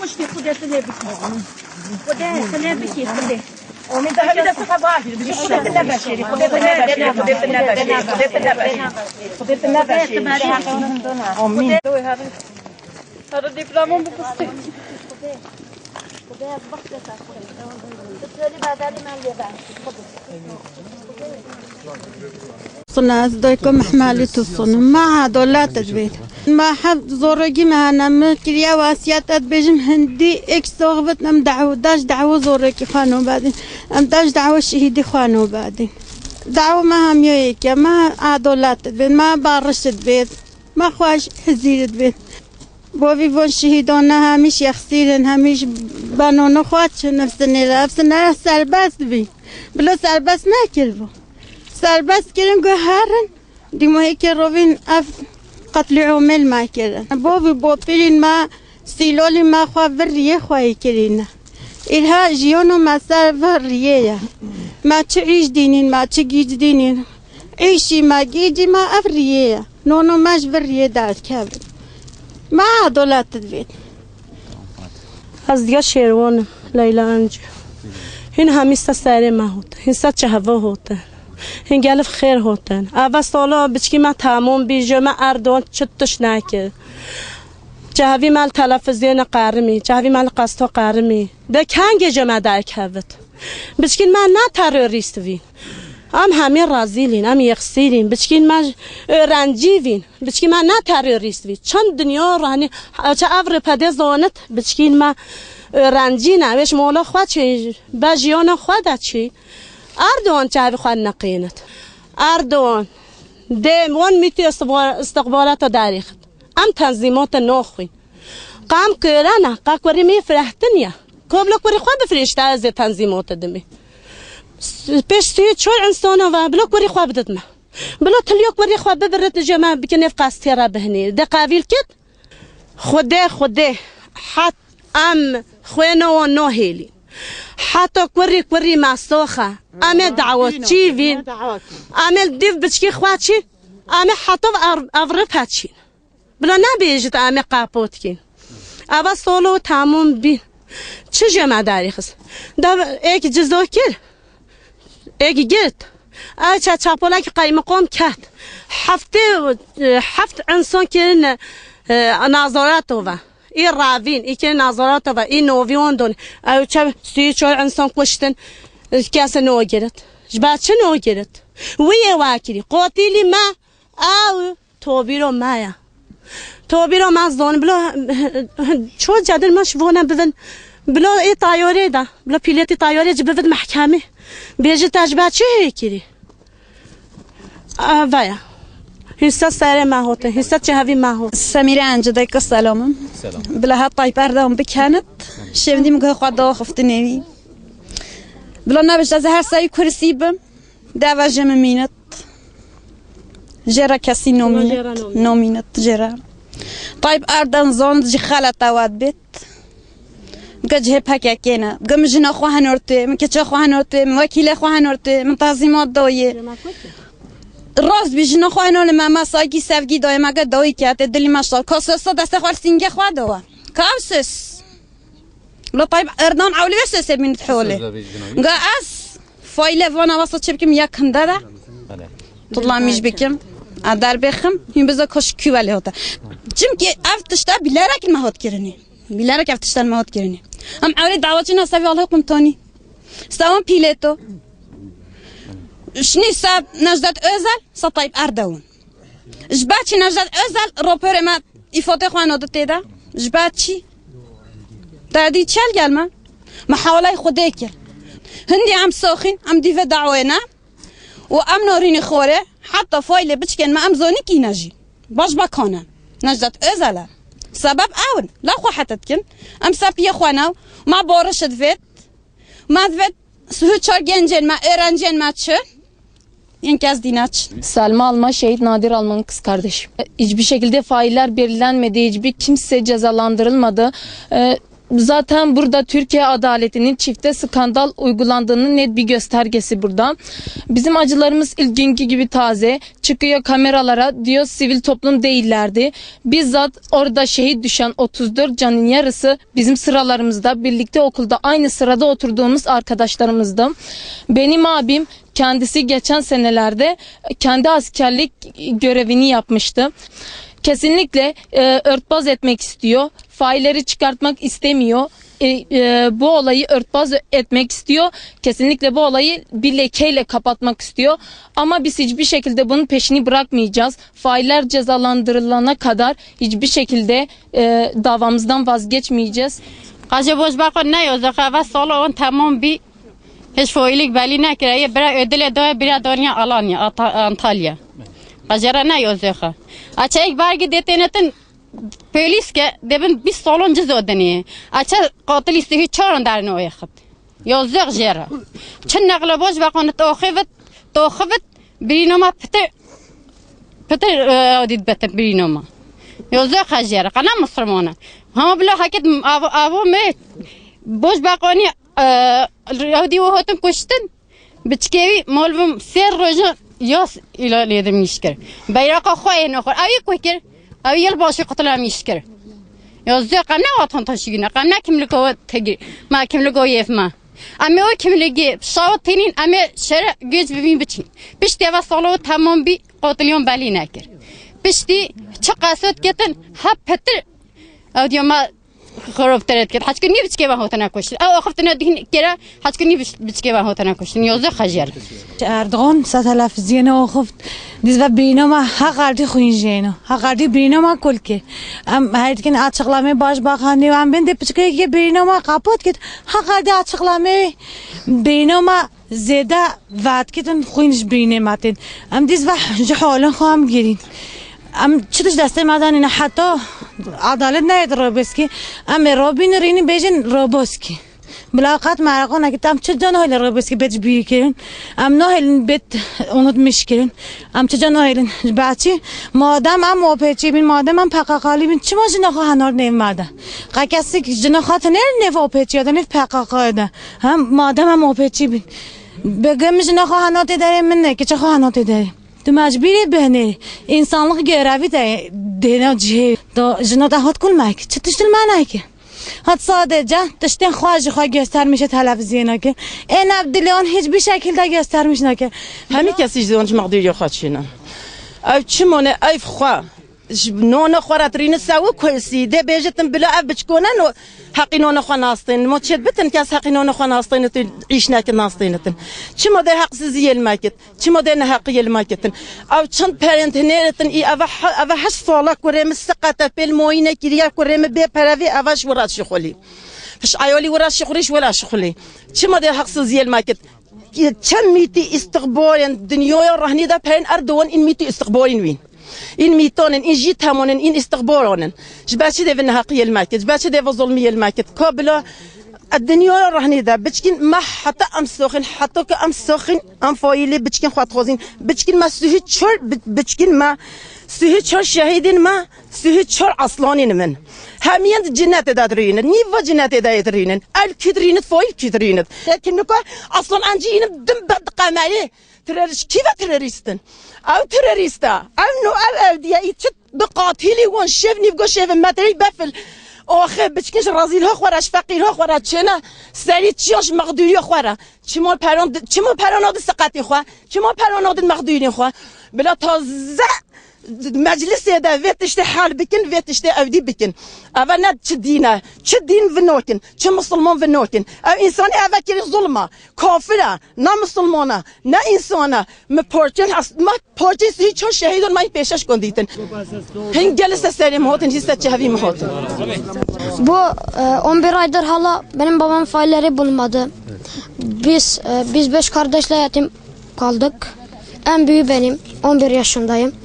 مشتی خودت نبکی خودت نبکی خودت امید داشته خبر بگیر خودت نباشی خودت نباشی خودت نباشی خودت نباشی امید هر دیپلمون بکشتی خدا وقت بسازی بعدی من صنع از دایکم محملی تو صنع ما عدالت دبیر ما حد زورگی ما مکریا واسیات بجم هندی اکساغبت ام دعوة زورگی خانو بعدين ام دعوة شهیدی خانو بعدين دعوة ما هم یک ما عدالت دبیر ما بارشت دبیر ما خواهش حزیرت دبیر بوی وان شهیدان همیش یخسیرن همیش بانون خواهد نفسنه سربست بی بلا سربست نکرد سربست کردن که هرن دیمایی که روین اف قتل عمل ما کردن بوی پیرین ما سیلولی ما خواه وریه خواهی کردن اینها جیانو ما سر وریه ما چه عیش دینین ما چه گیج دینین عیشی ما گیجی ما اف ریه نونو ماش وریه داد کبر ما عدالت دبید از دیگه شیروان لیلا انجو این همیسته سری ما هوت این سه چه هوا هوتن این گلف خیر هوتن اول سالا بچکی ما تمام بیجه ما اردوان چطش نکرد جهوی مال تلفزیون قرمی جهوی مال قصد قرمی ده کنگ جمع درک هفت بچکین ما نه تروریست وین ام همه رازیلین ام یخسیرین بچکین ما رنجی وین بچکین ما نه تروریست وین چند دنیا رانی چه افر پده زانت بچکین ما رنجی نوش مولا خود چی بجیان خود چی اردوان چه خود نقینت اردوان ده وان میتی استقبالات داریخت ام تنظیمات نخوی قام کرانه قاکوری می فرحتنیا قبل کوری خواب بفرشته از تنظیمات دمی پیش سوی چون انسانه و بلا کوری خواب دادم بلا تلیو کوری خواب ببرد جمع بکنه فقاستی را بهنی ده قابل کد خوده حت ام خوینه و نهیلی حتی کوری مساخه ام دعوت چی وین ام دیو بچکی خواد چی ام حتی افرف هچین بلا نبیجت ام قاپوت کن اول سالو تمام بین چه جمع داری خست دا ایک جزا کر ایک گرد چه چاپولک قیمقام کت هفت انسان کرن نظارت و این راوین ای که نظارت و این نویون دون او چه 34 انسان کشتن کسی نو گرد بعد چه نو گرد ویه واکری قاتلی ما او توبیرو مایا توبیرو ما زون بلا چو جدل ماش وونه ببین بلا ای طیاره ده بلا پیلتی طیاره جبود محکمه بیجی تجربه چه هیکری ویا هسته سر ما هوته هسته چه هوی ما هوت سمیره انجده که سلامم بلا ها طایب اردام بکند شوندی میگه خدا خفت نوی بلا نبشت از هر سایی کرسی بم دعوا جمع مینت جرا کسی نومینت جرا طيب أردن زوند جي خالة تواد بيت بقى جهة بحكي كينا بقى مجنا أخوها نورتي من كتش أخوها نورتي من وكيل أخوها نورتي من تنظيمات دوية راست بيجنا أخوها نورتي ما سايكي سافجي دوية ما قد دوية كات الدلي ما شاء كاسس دست أخوار سينجي أخوها دوا كاسس لا طيب أردن عولي بس من تحولي بقى أس فايلة فانا وسط شبكم يكن دادا طلع مش بكم در بخم این بذار کاش کی ولی هاته چیم که افتشتا بیلارک المهات کرنی بیلارک افتشتا المهات کرنی هم عولی دعوتی نصفی الله قمتانی استوان پیلتو شنی سب نجدت ازل سطایب اردوان جبات چی نجدت ازل روپر ما ایفاته خوان آدت تیده جبات چی دادی چل گل ما محاوله خوده کر هندی هم ساخین هم دیو دعوه نه و ام نارین خوره حتی فایل بچکن ما ام زونی کی نجی باش بکنن نجدت ازله سبب اون لا خو حتت کن ام سپی خوانو ما بارش دوید ما دوید سه چهار گنجن ما öğrencen ma çı en kez dinaç. Selma Alma şehit Nadir Alman'ın kız kardeşim. Hiçbir şekilde failler belirlenmedi, hiçbir kimse cezalandırılmadı. zaten burada Türkiye adaletinin çifte skandal uygulandığının net bir göstergesi burada. Bizim acılarımız ilk günkü gibi taze. Çıkıyor kameralara, diyor sivil toplum değillerdi. Bizzat orada şehit düşen 34 canın yarısı bizim sıralarımızda, birlikte okulda aynı sırada oturduğumuz arkadaşlarımızdı. Benim abim kendisi geçen senelerde kendi askerlik görevini yapmıştı. Kesinlikle örtbas etmek istiyor. Failleri çıkartmak istemiyor. Bu olayı örtbas etmek istiyor. Kesinlikle bu olayı bir lekeyle kapatmak istiyor. Ama biz hiçbir şekilde bunun peşini bırakmayacağız. Failler cezalandırılana kadar hiçbir şekilde davamızdan vazgeçmeyeceğiz. Acaba boş bakın ne yazık ve solo on tamam bir hiç failik belli ne kireye bir ödele doğa bir Adanya Alanya Antalya. Acaba ne yazık? Açık ilk bargi detenetin polis ke debin bir soluncu zodeni. Açık katil istihi çorun derine o yakıt. Yazık jera. Çin nakla boş bakın tohıvet birinoma pıtır adit bete birinoma. Yazık jera. Kana Müslümana. Ama bile hakikat avu me boş bakani Radi o hatun kuştun. Biçkevi malum ser roja yas ilerledim işker. Bayrağı koyun okur. Ayı koyker. Ayı başı katılam işker. Yazıyor kamne vatan taşıyına. Kamne kimlik o tegi. Ma kimlik o yefma. Ama o kimliği şavat tenin ama şere göz bibin biçin. Pişti ve solu tamam bir katilyon bali nekir. Pişti çıkasıt getin hep petir. Adiyama خراب ترد کرد حج کنی بچه با هاتنا کشید او آخفتنا دین کرا حج کنی بچه با هاتنا کشید نیازه خجر اردوغان ستلفزیون آخفت دیز و برنامه حق اردی خوینجینو حق اردی برنامه کل که ام هرد کن açıklama başbakanı ve ben de bıçkaya ki برنامه kapat git حق اردی açıklama برنامه زده وعد کتن خوینج برنامه تن ام دیز و جحالن خواهم گیرین ام چطور دسته مدن نه حتی عدالت نهید روبسکی ام روبین رینی بیشن روبسکی ملاقات معرقان اگه تام چه جان هایل روبسکی بیش بی کرن ام نه هایل بیت اونت میشکرن ام چه جان هایل بچی مادام ام اوپچی بین مادام ام پاکالی بین چی ماجی نخوا هنار نمیده قاکسی جنا خاطر نه اوپچی یا نه پاکالی ده هم مادام ام اوپچی بین بگم جنا خوا هنار تداریم من نه که چه خوا هنار تداریم تو مجبوری بهنری insanlık görevi de dene jina da hat kulmak çıtıştıl manay ki hat sadece dıştan xwajı göstermiş televizyona ki en abdilion hiçbir şekilde göstermiş ne ki همه کسی زنج مقدوری خواهد شینن او چمونه ایف خواه نون خوراترین سو کسی ده بیجتن بلا اف بچکنن و حقی نون خواه ناستین ما چید بتن کس حقی نون خواه ناستین تو عیش نکن ناستینتن چما ده حق سیزی یلماکت چما ده نه حقی یلماکتن او چند پرنت نیرتن ای اوه هش سالا کریم سقطه پیل موینه کریه کریم بی پروی اوش وراد شخولی فش عیالی وراد شخوریش ولا شخولی چما ده حق سیزی یلماکت چند میتی استقبالن دنیای رهنی ده پرن اردوان این میتی استقبالین وین این میتونن این جیت همونن این استقبالانن جباشي ده في حقية الماكت جباشي ده في ظلمية الماكت قبل الدنيا رهني ده بتشكين ما حتى ام سخن حتى كام سخن ام فايلي بتشكين خوات خوزين بتشكين ما سهيت شر بتشكين ما سهيت شر شهيدين ما سهيت شر اصلانين من همين جنات دادرين نيفا جنات دادرين الكدرين فايل كدرين لكن اصلا انجين دم بعد قمايه تروريست كيف تروريستن او تروريستا او نو او ديا يتشت بقاتلي وان شيفني بقى شيف ماتري بفل اخه بچكنش رازيل ها خوراش فقير ها خورا چنا سري تشيش مقدوري خورا چمو پران د سقطي خو چمو پران د مقدوري خو بلا تازه مجلس ده ويتشتي حال بكن ويتشتي اودي بكن اوا ند چه دين فنوكن چه مسلمان فنوكن او انسان اوا كير ظلمه كافره نا مسلمانه نا انسانه ما پورچن ما پورچن هیچ شهیدان ما پیشش کندیتن هن جلسه سریم هاتن هیست چهوی مهاتن Bu 11 aydır hala benim babam failleri bulmadı. Biz 5 kardeşle yetim kaldık. En büyüğü benim. 11 yaşındayım.